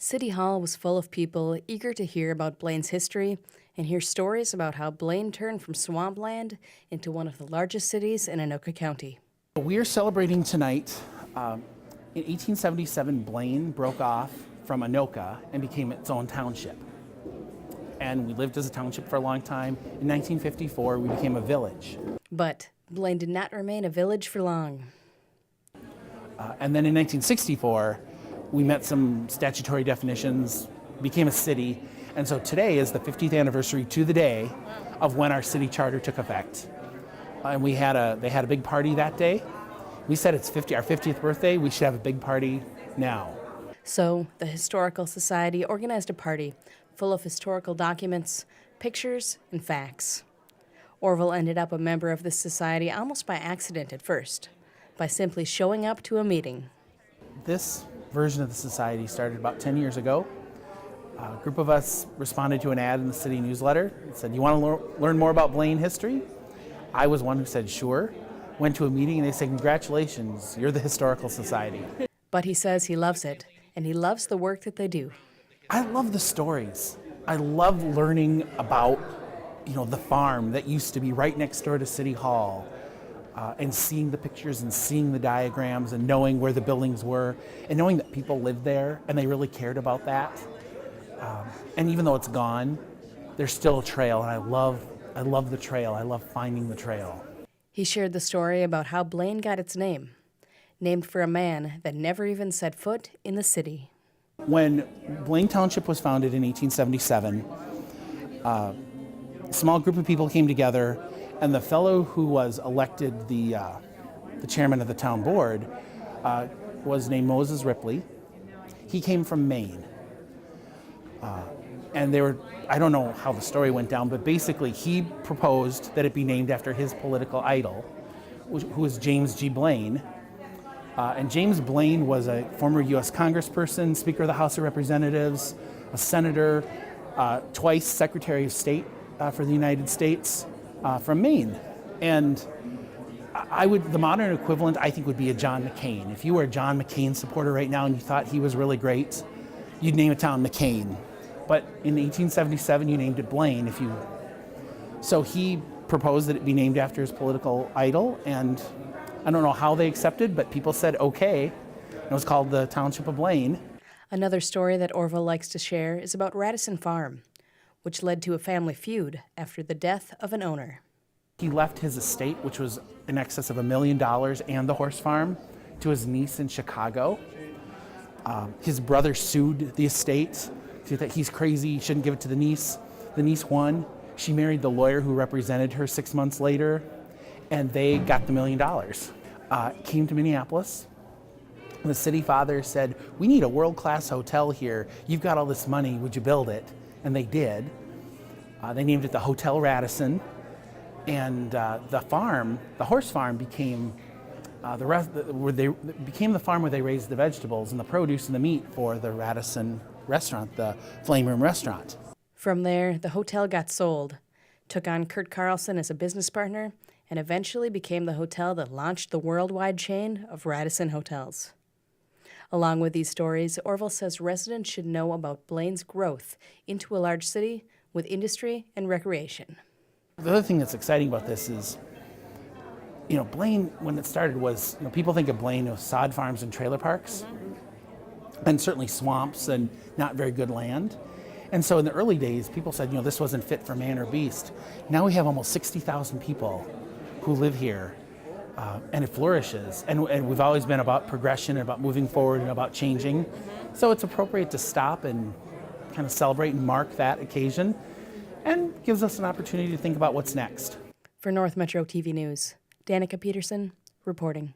City Hall was full of people eager to hear about Blaine's history and hear stories about how Blaine turned from swampland into one of the largest cities in Anoka County. We are celebrating tonight. In 1877, Blaine broke off from Anoka and became its own township. And we lived as a township for a long time. In 1954, we became a village. But Blaine did not remain a village for long. And then in 1964, we met some statutory definitions, became a city, and so today is the 50th anniversary to the day of when our city charter took effect. And they had a big party that day. We said it's our 50th birthday, we should have a big party now. So the Historical Society organized a party full of historical documents, pictures, and facts. Orville ended up a member of this society almost by accident at first, by simply showing up to a meeting. This version of the society started about 10 years ago. A group of us responded to an ad in the city newsletter. It said, "You want to learn more about Blaine history?" I was one who said, "Sure." Went to a meeting and they said, "Congratulations, you're the Historical Society." But he says he loves it, and he loves the work that they do. I love the stories. I love learning about, the farm that used to be right next door to City Hall. And seeing the pictures and seeing the diagrams and knowing where the buildings were and knowing that people lived there and they really cared about that. And even though it's gone, there's still a trail, and I love the trail. I love finding the trail. He shared the story about how Blaine got its name, named for a man that never even set foot in the city. When Blaine Township was founded in 1877, a small group of people came together, and the fellow who was elected the chairman of the town board was named Moses Ripley. He came from Maine. And I don't know how the story went down, but basically he proposed that it be named after his political idol, who was James G. Blaine. And James Blaine was a former U.S. congressperson, Speaker of the House of Representatives, a senator, twice Secretary of State for the United States. From Maine. And the modern equivalent, I think, would be a John McCain. If you were a John McCain supporter right now and you thought he was really great, you'd name a town McCain. But in 1877, you named it Blaine. So he proposed that it be named after his political idol, and I don't know how they accepted, but people said okay. It was called the Township of Blaine. Another story that Orville likes to share is about Radisson Farm, which led to a family feud after the death of an owner. He left his estate, which was in excess of $1 million, and the horse farm, to his niece in Chicago. His brother sued the estate, said that he's crazy, he shouldn't give it to the niece. The niece won. She married the lawyer who represented her 6 months later, and they got the $1 million. Came to Minneapolis. The city father said, "We need a world-class hotel here. You've got all this money, would you build it?" And they did. They named it the Hotel Radisson, and the horse farm, became the farm where they raised the vegetables and the produce and the meat for the Radisson restaurant, the Flame Room restaurant. From there, the hotel got sold, took on Kurt Carlson as a business partner, and eventually became the hotel that launched the worldwide chain of Radisson hotels. Along with these stories, Orville says residents should know about Blaine's growth into a large city with industry and recreation. The other thing that's exciting about this is, Blaine, when it started, was, people think of Blaine as sod farms and trailer parks, and certainly swamps and not very good land. And so in the early days, people said, this wasn't fit for man or beast. Now we have almost 60,000 people who live here. And it flourishes, and we've always been about progression and about moving forward and about changing. So it's appropriate to stop and kind of celebrate and mark that occasion, and gives us an opportunity to think about what's next. For North Metro TV News, Danica Peterson reporting.